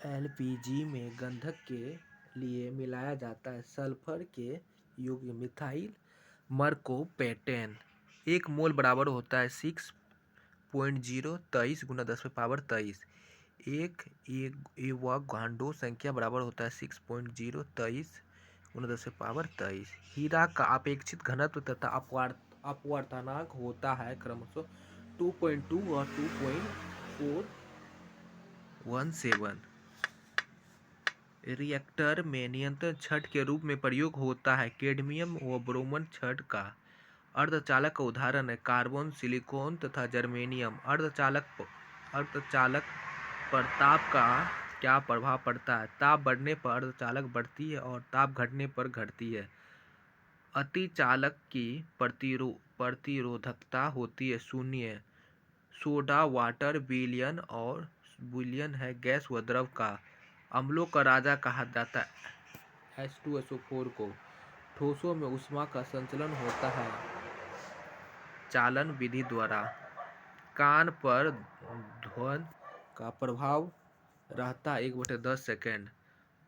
LPG में गंधक के लिए मिलाया जाता है सल्फर के युग्म मिथाइल मरकोपेंटेन। एक मोल बराबर होता है 6.023 गुना 10⁻23। एक एवोगाड्रो संख्या बराबर होता है 6.023 गुना 10⁻23। हीरा का अपेक्षित घनत्व तथा अपवर्तनांक होता है क्रमशः 2.2 और 2.417। रिएक्टर में नियंत्रण छड़ के रूप में प्रयोग होता है कैडमियम व ब्रोमन छड़ का। अर्धचालक का उदाहरण है कार्बन, सिलिकॉन तथा जर्मेनियम। अर्धचालक पर ताप का क्या प्रभाव पड़ता है? ताप बढ़ने पर अर्धचालक बढ़ती है और ताप घटने पर घटती है। अतिचालक की प्रतिरोधकता होती है 0। सोडा वाटर विलयन है गैस व द्रव का। अम्लों का राजा कहा जाता है H2SO4 को। ठोसों में ऊष्मा का संचलन होता है चालन विधि द्वारा। कान पर ध्वनि का प्रभाव रहता है 1/10 सेकंड।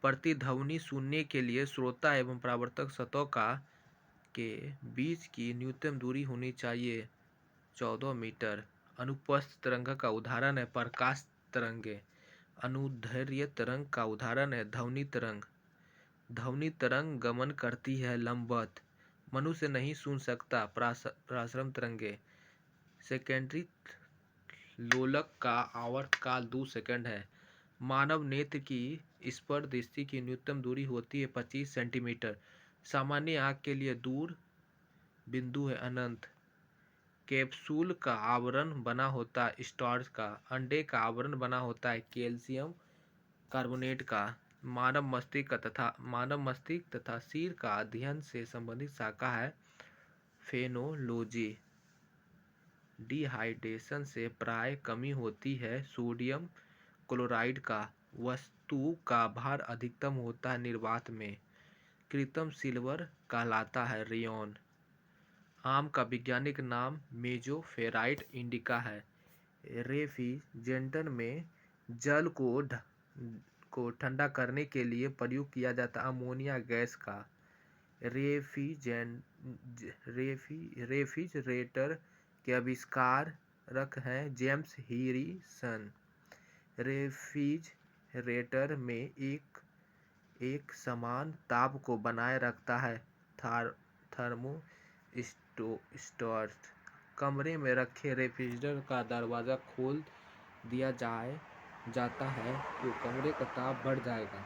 प्रतिध्वनि सुनने के लिए श्रोता एवं परावर्तक सतह के बीच की न्यूनतम दूरी होनी चाहिए 14 मीटर। अनुपस्थित तरंग का उदाहरण है प्रकाश तरंगे। अनुदैर्ध्य तरंग का उदाहरण है ध्वनि तरंग। ध्वनि तरंग गमन करती है लंबवत, मनुष्य नहीं सुन सकता। प्रसारण तरंगे। सेकेंडरी लोलक का आवर्तकाल 2 सेकंड है। मानव नेत्र की स्पर्श दृष्टि की न्यूनतम दूरी होती है 25 सेंटीमीटर। सामान्य आँख के लिए दूर बिंदु है अनंत। कैप्सूल का आवरण बना होता है स्टार्च का। अंडे का आवरण बना होता है कैल्शियम कार्बोनेट का। मानव मस्तिष्क तथा सिर का अध्ययन से संबंधित शाखा है फेनोलॉजी। डिहाइड्रेशन से प्राय कमी होती है सोडियम क्लोराइड का। वस्तु का भार अधिकतम होता है निर्वात में। कृत्रिम सिल्वर कहलाता है रेयॉन। आम का वैज्ञानिक नाम मेजोफेराइट इंडिका है। रेफ्रिजरेटर में जल को ठंडा करने के लिए प्रयोग किया जाता है अमोनिया गैस का। रेफ्रिजरेटर के आविष्कारक हैं जेम्स हैरिसन। रेफ्रिजरेटर में एक समान ताप को बनाए रखता है थर्मोस्टेट। कमरे में रखे रेफ्रिजरेटर का दरवाज़ा खोल दिया जाता है तो कमरे का ताप बढ़ जाएगा।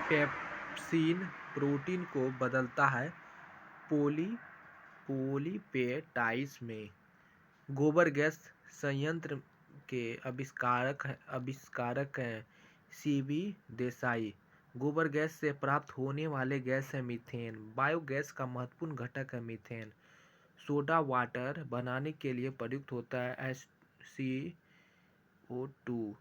पेप्सिन प्रोटीन को बदलता है पॉलीपेप्टाइड्स में। गोबर गैस संयंत्र के आविष्कारक हैं सीवी देसाई। गोबर गैस से प्राप्त होने वाले गैस है मीथेन। बायोगैस का महत्वपूर्ण घटक है मीथेन। सोडा वाटर बनाने के लिए प्रयुक्त होता है HCO2।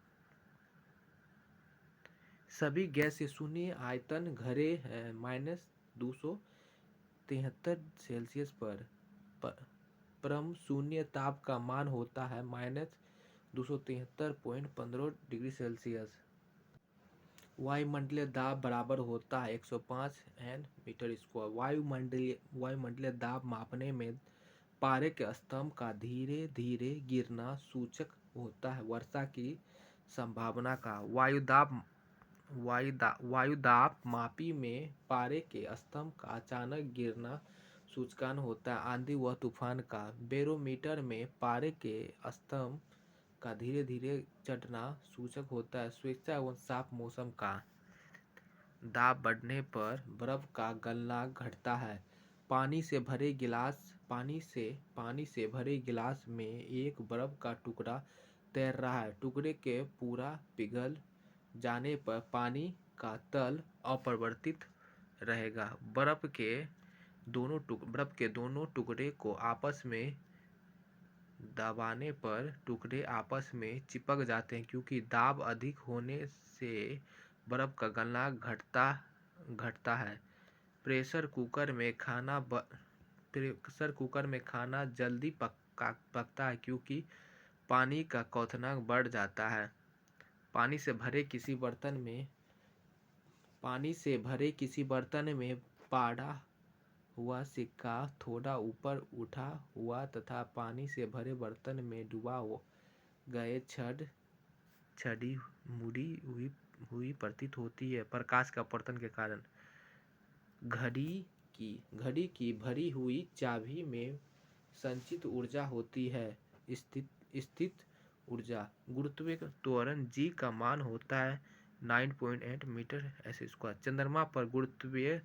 सभी गैस से शून्य आयतन घरे हैं -273 सेल्सियस पर। परम शून्य ताप का मान होता है -273.15 डिग्री सेल्सियस। वायुमंडलीय दाब बराबर होता है 105 N/m²। वायुमंडलीय दाब मापने में पारे के स्तंभ का धीरे धीरे गिरना सूचक होता है वर्षा की संभावना का। वायुदाब मापी में पारे के स्तंभ का अचानक गिरना सूचकांक होता है आंधी व तूफान का। बैरोमीटर में पारे के स्तंभ का धीरे धीरे चढ़ना सूचक होता है स्वेच्छा एवं साफ मौसम का। दाब बढ़ने पर बर्फ का गलना घटता है। पानी से भरे गिलास में एक बर्फ का टुकड़ा तैर रहा है। टुकड़े के पूरा पिघल जाने पर पानी का तल अपरिवर्तित रहेगा। बर्फ के दोनों टुकड़े को आपस में दबाने पर टुकड़े आपस में चिपक जाते हैं क्योंकि दाब अधिक होने से बर्फ का गलना घटता है। प्रेशर कुकर में खाना जल्दी पकता है क्योंकि पानी का क्वथनांक बढ़ जाता है। पानी से भरे किसी बर्तन में पड़ा हुआ सिक्का थोड़ा ऊपर उठा हुआ तथा पानी से भरे बर्तन में डूबा गए छड़ी मुड़ी हुई प्रतीत होती है। प्रकाश का अपवर्तन के कारण घड़ी की भरी हुई चाबी में संचित ऊर्जा होती है स्थित ऊर्जा। गुरुत्वीय त्वरण जी का मान होता है 9.8 मीटर ऐसे स्क्वायर। चंद्रमा पर गुरुत्वीय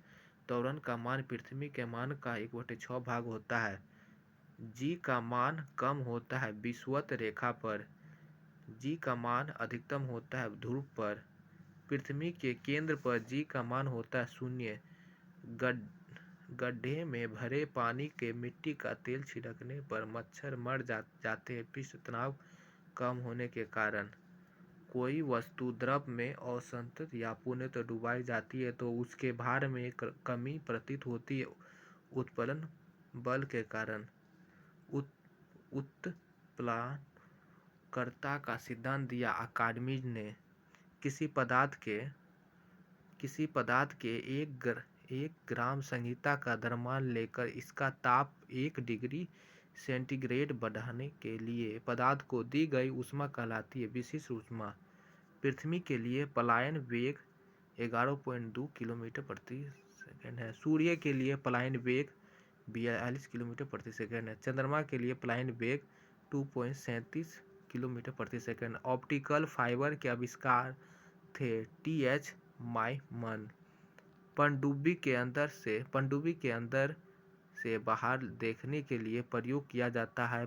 त्वरण का मान पृथ्वी के मान का 1/6 भाग होता है। जी का मान कम होता है विषुवत रेखा पर। जी का मान अधिकतम होता है ध्रुव पर। पृथ्वी के केंद्र पर जी का मान होता है 0। गड्ढे में भरे पानी के मिट्टी का तेल छिड़कने पर मच्छर मर जाते हैं पृष्ठ तनाव कम होने के कारण। कोई वस्तु द्रव में अवसंतत या पूर्णतः डुबाई जाती है तो उसके भार में कमी प्रतीत होती है उत्प्लावन बल के कारण। उत्प्लावनकर्ता का सिद्धांत दिया आर्किमिडीज ने। किसी पदार्थ के 1 ग्राम संगीता का द्रव्यमान लेकर इसका ताप 1 डिग्री सेंटीग्रेड बढ़ाने के लिए पदार्थ को दी गई ऊष्मा कहलाती है विशिष्ट ऊष्मा। पृथ्वी के लिए पलायन वेग 11.2 किलोमीटर प्रति सेकंड है। सूर्य के लिए पलायन वेग 42 किलोमीटर प्रति सेकंड है। चंद्रमा के लिए पलायन वेग 2.37 किलोमीटर प्रति सेकंड। ऑप्टिकल फाइबर के आविष्कार थे टी.एच. माइमन। पनडुब्बी के अंदर से बाहर देखने के लिए प्रयोग किया जाता है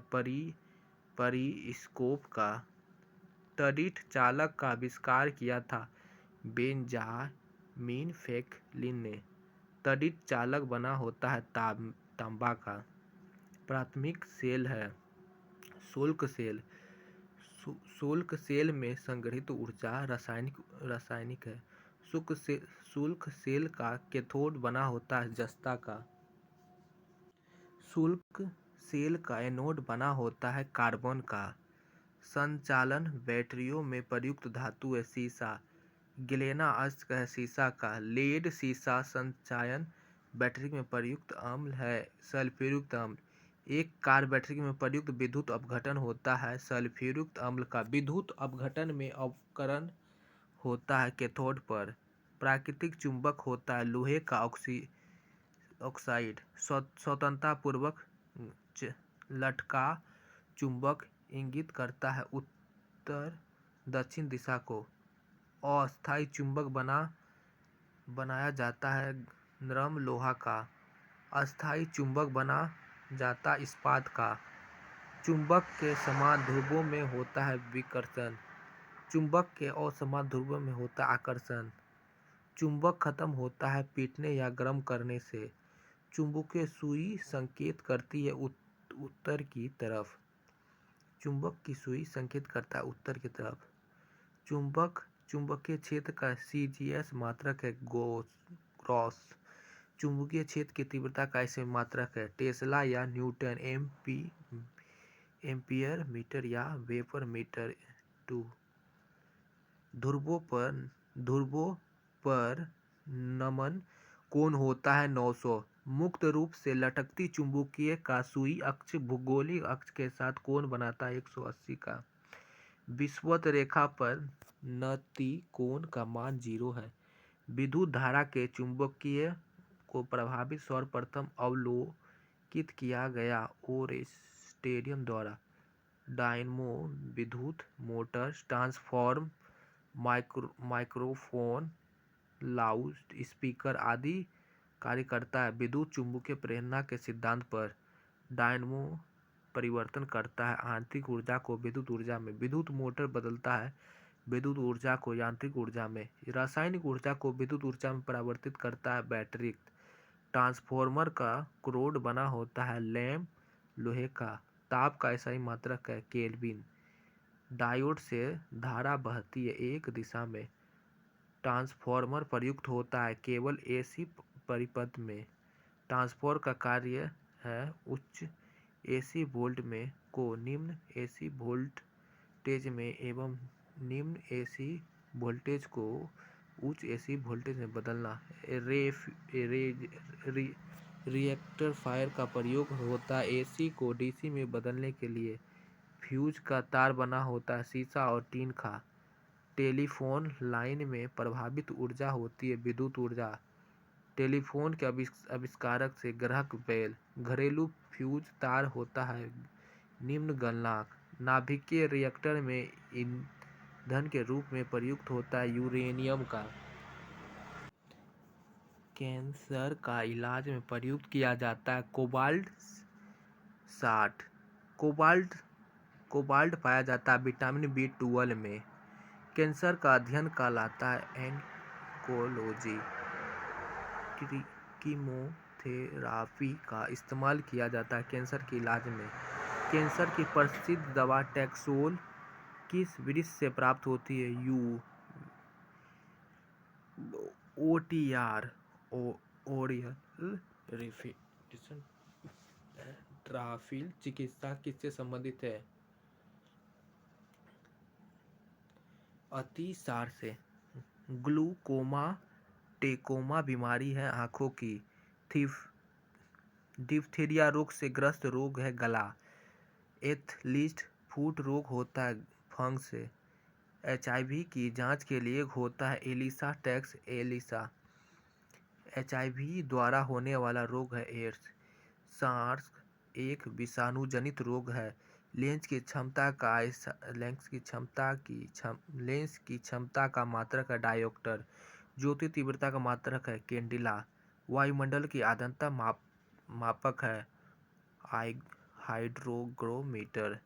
परिस्कोप का। तड़ित चालक का आविष्कार किया था बेंजामिन फ्रैंकलिन ने। तड़ित चालक बना होता है तांबा का। प्राथमिक सेल है शुल्क सेल में संग्रहित ऊर्जा रासायनिक है। शुल्क सेल का कैथोड बना होता है जस्ता का। शुल्क सेल का एनोड बना होता है कार्बन का। संचालन बैटरियों में प्रयुक्त धातु है सीसा। गैलेना अयस्क है सीसा का। लेड सीसा संचालन बैटरी में प्रयुक्त अम्ल है सल्फ्यूरिक अम्ल। एक कार बैटरी में प्रयुक्त विद्युत अपघटन होता है सल्फ्यूरिक अम्ल का। विद्युत अपघटन में अवकरण होता है कैथोड पर। प्राकृतिक चुंबक होता है लोहे का ऑक्साइड। स्वतंत्रतापूर्वक लटका चुंबक इंगित करता है उत्तर दक्षिण दिशा को। अस्थायी चुंबक बनाया जाता है नरम लोहा का। अस्थायी चुंबक बना जाता इस्पात का। चुंबक के समान ध्रुवों में होता है विकर्षण। चुंबक के असमान ध्रुवों में होता है आकर्षण। चुंबक खत्म होता है पीटने या गर्म करने से। चुंबकीय सुई संकेत करती है उत्तर की तरफ। चुंबक की सुई संकेत करता है उत्तर की तरफ। चुंबकीय क्षेत्र का सीजीएस मात्रक है गॉस। चुंबकीय क्षेत्र की तीव्रता का ऐसे मात्रक है टेस्ला या न्यूटन एम्पियर मीटर या वेबर मीटर 2। ध्रुवों पर नमन कोण होता है 900। मुक्त रूप से लटकती चुंबकीय का सुई अक्ष भूगोलिक अक्ष के साथ कोण बनाता है 180 का। विषुवत रेखा पर नति कोण का मान 0 है। विद्युत धारा के चुंबकीय को प्रभावित सर्वप्रथम अवलोकित किया गया ओरेस्टेरियम द्वारा। डायनमो विद्युत motor transformer microphone loud speaker आदि कार्य करता है विद्युत चुंबकीय प्रेरणा के सिद्धांत पर। डायनमो परिवर्तन करता है आंतरिक ऊर्जा को विद्युत ऊर्जा में। विद्युत मोटर बदलता है विद्युत ऊर्जा को यांत्रिक ऊर्जा में। रासायनिक ऊर्जा को विद्युत ऊर्जा में परिवर्तित करता है बैटरी। ट्रांसफॉर्मर का क्रोड बना होता है लैम्प लोहे का। ताप का ऐसा ही मात्रक है केल्विन। डायोड से धारा बहती है एक दिशा में। ट्रांसफॉर्मर प्रयुक्त होता है केवल एसी परिपथ में। ट्रांसफॉर्मर का कार्य है उच्च एसी वोल्ट में को निम्न एसी वोल्टेज में एवं निम्न एसी वोल्टेज को उच्च एसी वोल्टेज में बदलना। रेक्टिफायर का प्रयोग होता है एसी को डीसी में बदलने के लिए। फ्यूज का तार बना होता है शीशा और टीन का। टेलीफोन लाइन में प्रवाहित ऊर्जा होती है विद्युत ऊर्जा। टेलीफोन के आविष्कारक से ग्राहक बेल। घरेलू फ्यूज तार होता है निम्न गलनांक। नाभिकीय रिएक्टर में ईंधन के रूप में प्रयुक्त होता है यूरेनियम का। कैंसर का इलाज में प्रयुक्त किया जाता है कोबाल्ट 60। कोबाल्ट पाया जाता है विटामिन B12 में। कैंसर का अध्ययन कहलाता है ऑन्कोलॉजी। कीमोथेरापी का इस्तेमाल किया जाता है कैंसर के इलाज में। कैंसर की प्रसिद्ध दवा टैक्सोल किस वृक्ष से प्राप्त होती है? ओटियार ओरियल रिफिटेशन ट्राफिल चिकित्सा किससे संबंधित है? अतिसार से। ग्लूकोमा टेकोमा बीमारी है आंखों की। डिप्थीरिया रोग से ग्रस्त रोग है गला। एथलीट फुट रोग होता है फंगस से। HIV की जांच के लिए होता है एलिसा टैक्स एलिसा। HIV द्वारा होने वाला रोग है एड्स। सार्स एक विषाणु जनित रोग है। लेंस की क्षमता का मात्रक है डायोप्टर। ज्योति तीव्रता का मात्रक है कैंडेला। वायुमंडल की आर्द्रता मापक है हाइड्रोग्रोमीटर।